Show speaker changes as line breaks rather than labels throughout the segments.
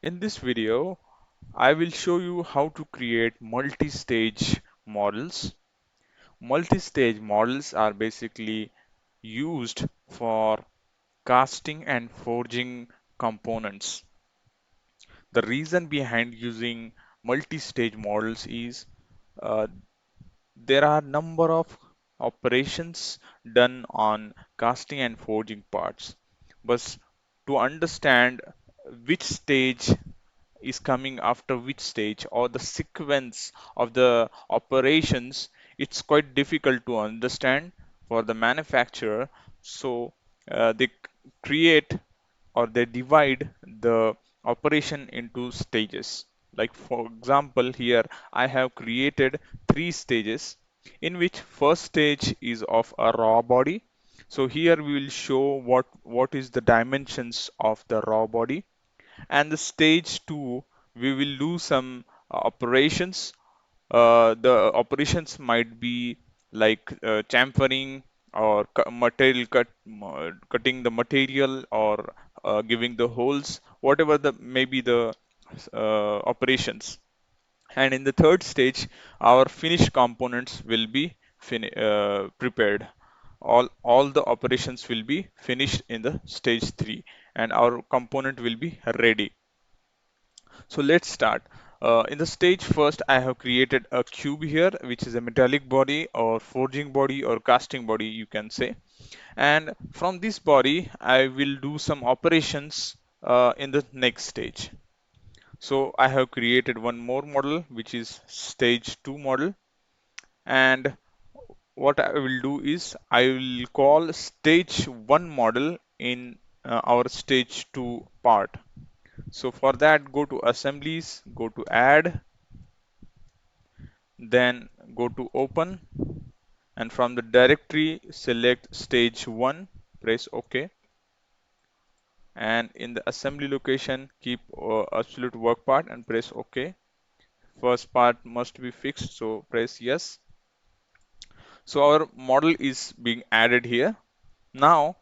In this video, I will show you how to create multi-stage models. Multi-stage models are basically used for casting and forging components. The reason behind using multi-stage models is uh, there are number of operations done on casting and forging parts. But to understand which stage is coming after which stage or the sequence of the operations, it's quite difficult to understand for the manufacturer. So they create or they divide the operation into stages. Like for example, here I have created three stages in which first stage is of a raw body. So here we will show what is the dimensions of the raw body, and the stage 2 we will do some operations. The operations might be like chamfering or cutting the material or giving the holes, whatever the maybe the operations. And in the third stage, our finished components will be prepared. All the operations will be finished in the stage 3, and our component will be ready. So let's start. In the stage first, I have created a cube here, which is a metallic body or forging body or casting body, you can say. And from this body, I will do some operations in the next stage. So I have created one more model, which is stage 2 model. And what I will do is I will call stage 1 model in our stage 2 part. So for that, go to assemblies, go to add, then go to open, and from the directory select stage 1, press OK, and in the assembly location keep absolute work part and press OK. First part must be fixed, so press yes. So our model is being added here. Now,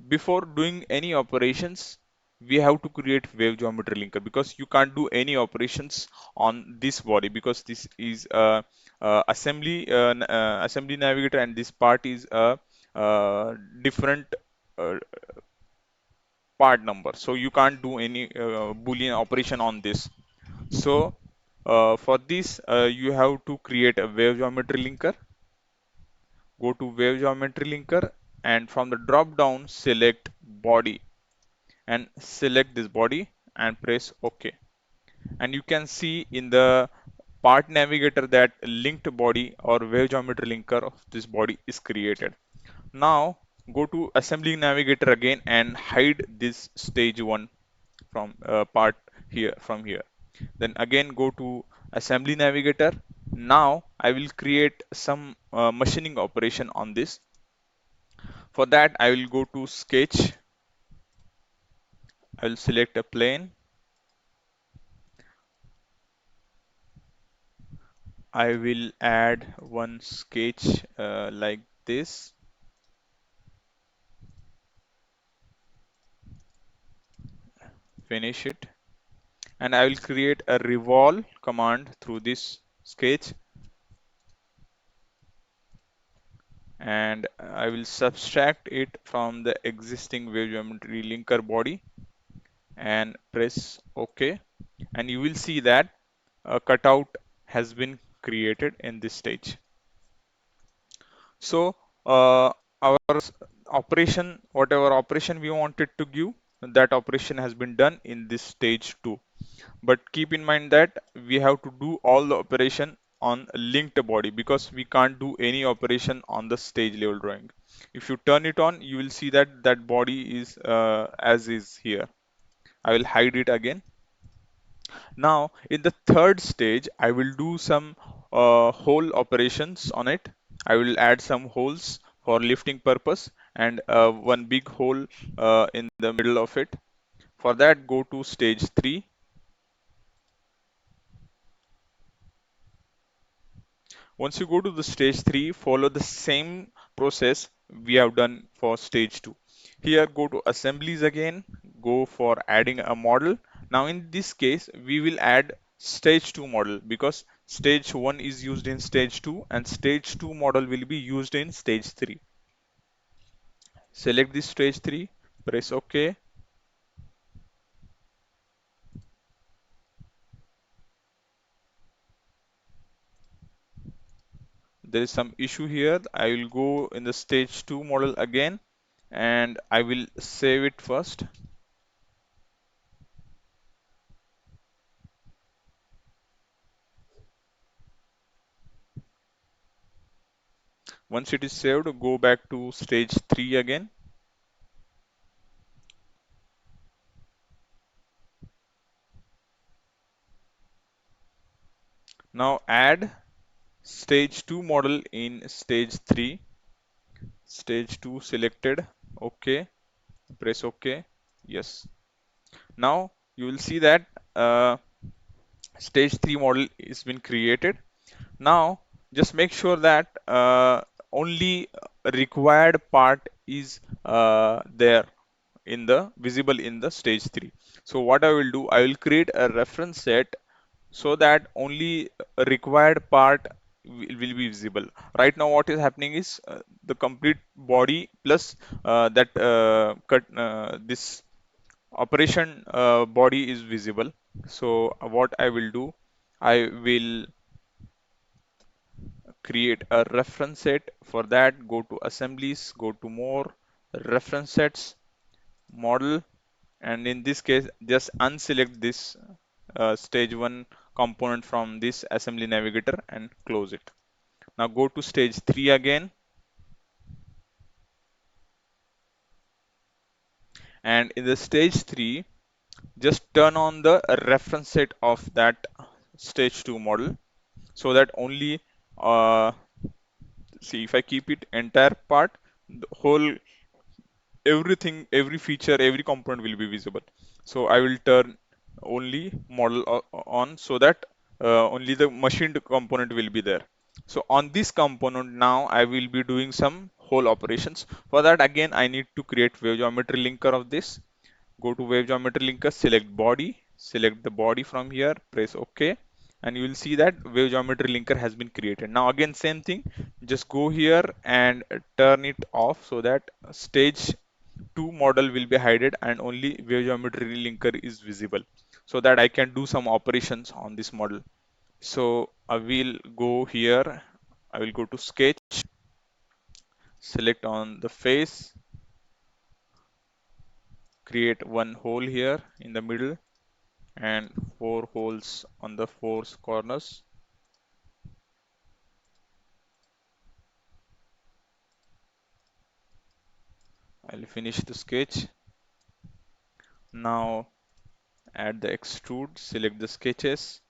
before doing any operations, we have to create wave geometry linker, because you can't do any operations on this body, because this is a, assembly navigator, and this part is a, different uh, part number. So you can't do any Boolean operation on this. So for this, you have to create a wave geometry linker. Go to wave geometry linker, and from the drop down select body and select this body and press OK. And you can see in the part navigator that linked body or wave geometry linker of this body is created. Now go to assembly navigator again and hide this stage 1 from part here from here. Then again go to assembly navigator. Now I will create some machining operation on this. For that, I will go to sketch. I will select a plane. I will add one sketch like this. Finish it. And I will create a revolve command through this sketch. And I will subtract it from the existing wave geometry linker body and press OK. And you will see that a cutout has been created in this stage. So our operation, whatever operation we wanted to give, that operation has been done in this stage 2. But keep in mind that we have to do all the operation on a linked body, because we can't do any operation on the stage level drawing. If you turn it on, you will see that that body is as is here. I will hide it again. Now, in the third stage, I will do some hole operations on it. I will add some holes for lifting purpose, and one big hole in the middle of it. For that, go to stage 3. Once you go to the stage 3, follow the same process we have done for stage 2. Here, go to assemblies again, go for adding a model. Now in this case, we will add stage 2 model because stage 1 is used in stage 2 and stage 2 model will be used in stage 3. Select this stage 3, press OK. There is some issue here. I will go in the stage 2 model again and I will save it first. Once it is saved, go back to stage 3 again. Now add stage 2 model in stage 3. Stage 2 selected. OK. Press OK. Yes. Now you will see that stage 3 model is been created. Now just make sure that only required part is there in the visible in the stage 3. So what I will do, I will create a reference set so that only required part will be visible. Right now what is happening is the complete body plus that cut this operation body is visible. So what I will do, I will create a reference set. For that, go to assemblies, go to more reference sets, model, and in this case just unselect this stage 1 component from this assembly navigator and close it. Now go to stage 3 again, and in the stage 3 just turn on the reference set of that stage 2 model so that only see, if I keep it entire part, the whole everything, every feature, every component will be visible. So I will turn only model on so that only the machined component will be there. So on this component now I will be doing some whole operations. For that again I need to create wave geometry linker of this. Go to wave geometry linker, select body, select the body from here, press OK, and you will see that wave geometry linker has been created. Now again same thing, just go here and turn it off so that stage 2 model will be hidden and only wave geometry linker is visible so that I can do some operations on this model. So I will go here, I will go to sketch, select on the face, create one hole here in the middle and four holes on the four corners. I'll finish the sketch. Now add the extrude, select the sketches,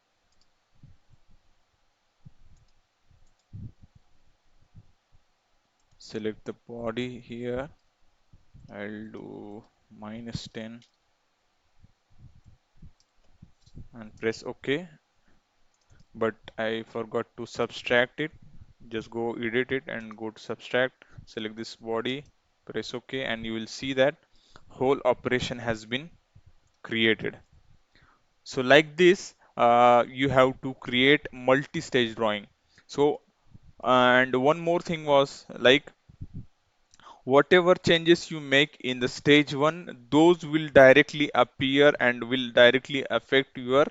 select the body here. I'll do -10 and press OK. But I forgot to subtract it. Just go edit it and go to subtract, select this body, press OK, and you will see that whole operation has been created. So like this, you have to create multi-stage drawing. So, and one more thing was like whatever changes you make in the stage 1, those will directly appear and will directly affect your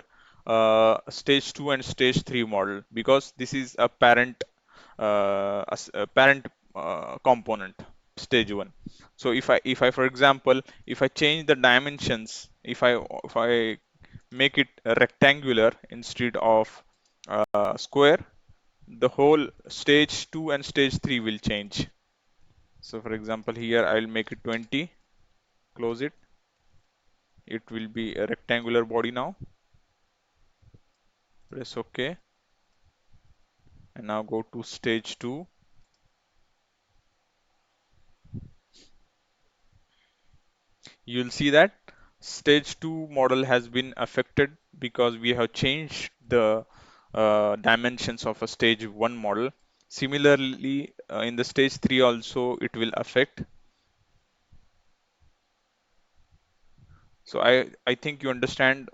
stage 2 and stage 3 model because this is a parent component stage 1. So if I for example if I change the dimensions, if I make it rectangular instead of square, the whole stage 2 and stage 3 will change. So for example, here I will make it 20, close it. It will be a rectangular body now. Press OK. And now go to stage 2. You'll see that stage 2 model has been affected because we have changed the dimensions of a stage 1 model. Similarly, in the stage 3 also it will affect. So I think you understand